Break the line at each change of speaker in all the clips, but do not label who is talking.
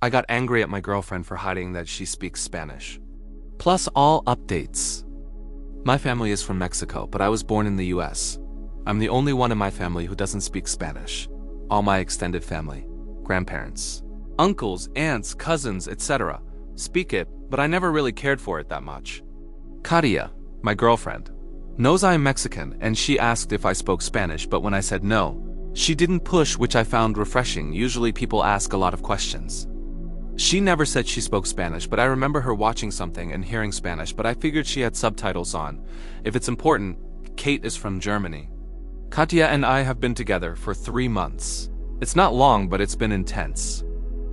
I got angry at my girlfriend for hiding that she speaks Spanish. Plus all updates. My family is from Mexico, but I was born in the US. I'm the only one in my family who doesn't speak Spanish. All my extended family, grandparents, uncles, aunts, cousins, etc. speak it, but I never really cared for it that much. Katia, my girlfriend, knows I am Mexican, and she asked if I spoke Spanish, but when I said no, she didn't push, which I found refreshing. Usually people ask a lot of questions. She never said she spoke Spanish, but I remember her watching something and hearing Spanish, but I figured she had subtitles on. If it's important, Kate is from Germany. Katia and I have been together for 3 months. It's not long, but it's been intense.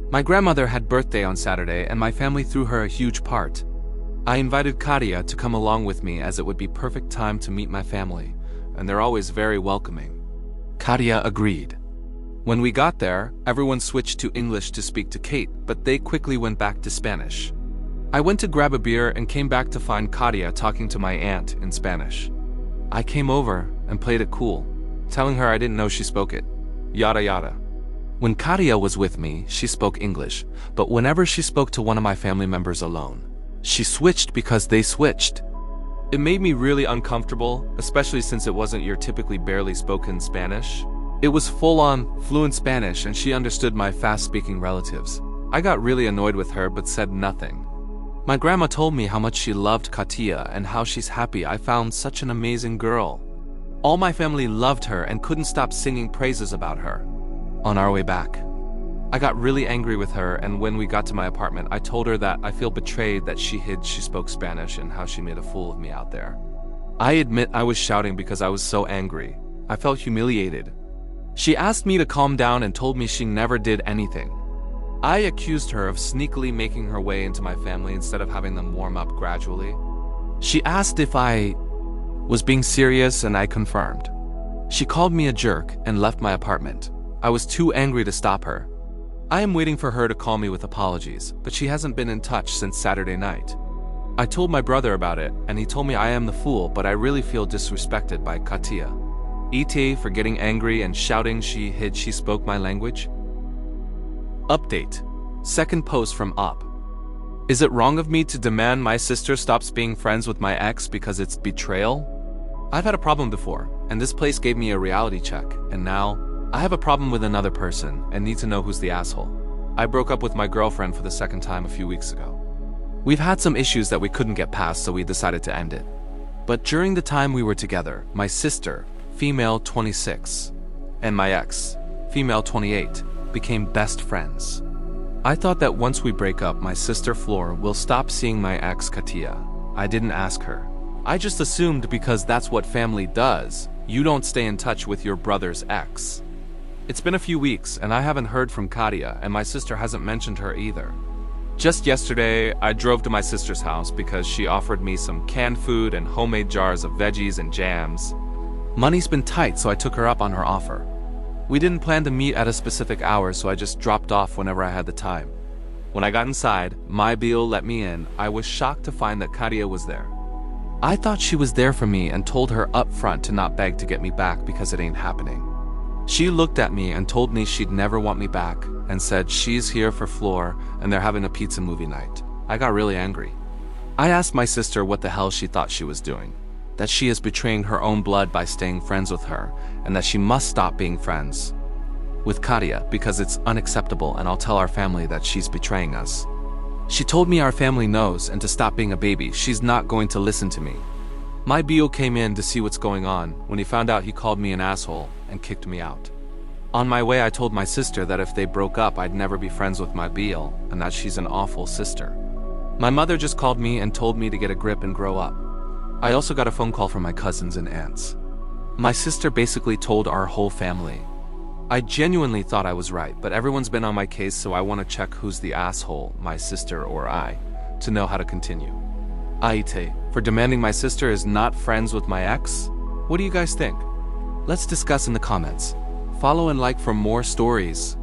My grandmother had birthday on Saturday, and my family threw her a huge part. I invited Katia to come along with me, as it would be perfect time to meet my family, and they're always very welcoming. Katia agreed. When we got there, everyone switched to English to speak to Kate, but they quickly went back to Spanish. I went to grab a beer and came back to find Katia talking to my aunt in Spanish. I came over and played it cool, telling her I didn't know she spoke it. Yada yada. When Katia was with me, she spoke English, but whenever she spoke to one of my family members alone, she switched because they switched. It made me really uncomfortable, especially since it wasn't your typically barely spoken Spanish. It was full-on, fluent Spanish, and she understood my fast-speaking relatives. I got really annoyed with her but said nothing. My grandma told me how much she loved Katia and how she's happy I found such an amazing girl. All my family loved her and couldn't stop singing praises about her. On our way back, I got really angry with her, and when we got to my apartment, I told her that I feel betrayed that she hid she spoke Spanish and how she made a fool of me out there. I admit I was shouting because I was so angry. I felt humiliated. She asked me to calm down and told me she never did anything. I accused her of sneakily making her way into my family instead of having them warm up gradually. She asked if I was being serious, and I confirmed. She called me a jerk and left my apartment. I was too angry to stop her. I am waiting for her to call me with apologies, but she hasn't been in touch since Saturday night. I told my brother about it, and he told me I am the fool, but I really feel disrespected by Katia. AITA for getting angry and shouting she spoke my language. Update. Second post from Up. Is it wrong of me to demand my sister stops being friends with my ex because it's betrayal? I've had a problem before, and this place gave me a reality check, and now I have a problem with another person and need to know who's the asshole. I broke up with my girlfriend for the second time a few weeks ago. We've had some issues that we couldn't get past, so we decided to end it. But during the time we were together, my sister, female 26, and my ex, female 28, became best friends. I thought that once we break up, my sister Flor will stop seeing my ex Katia. I didn't ask her. I just assumed because that's what family does. You don't stay in touch with your brother's ex. It's been a few weeks and I haven't heard from Katia, and my sister hasn't mentioned her either. Just yesterday, I drove to my sister's house because she offered me some canned food and homemade jars of veggies and jams. Money's been tight, so I took her up on her offer. We didn't plan to meet at a specific hour, so I just dropped off whenever I had the time. When I got inside, my Beal let me in. I was shocked to find that Katia was there. I thought she was there for me and told her up front to not beg to get me back because it ain't happening. She looked at me and told me she'd never want me back and said she's here for Flor and they're having a pizza movie night. I got really angry. I asked my sister what the hell she thought she was doing. That she is betraying her own blood by staying friends with her, and that she must stop being friends with Katia because it's unacceptable, and I'll tell our family that she's betraying us. She told me our family knows and to stop being a baby. She's not going to listen to me. My Beal came in to see what's going on. When he found out, he called me an asshole and kicked me out. On my way, I told my sister that if they broke up, I'd never be friends with my Beal, and that she's an awful sister. My mother just called me and told me to get a grip and grow up. I also got a phone call from my cousins and aunts. My sister basically told our whole family. I genuinely thought I was right, but everyone's been on my case, so I want to check who's the asshole, my sister or I, to know how to continue. AITA, for demanding my sister is not friends with my ex? What do you guys think? Let's discuss in the comments. Follow and like for more stories.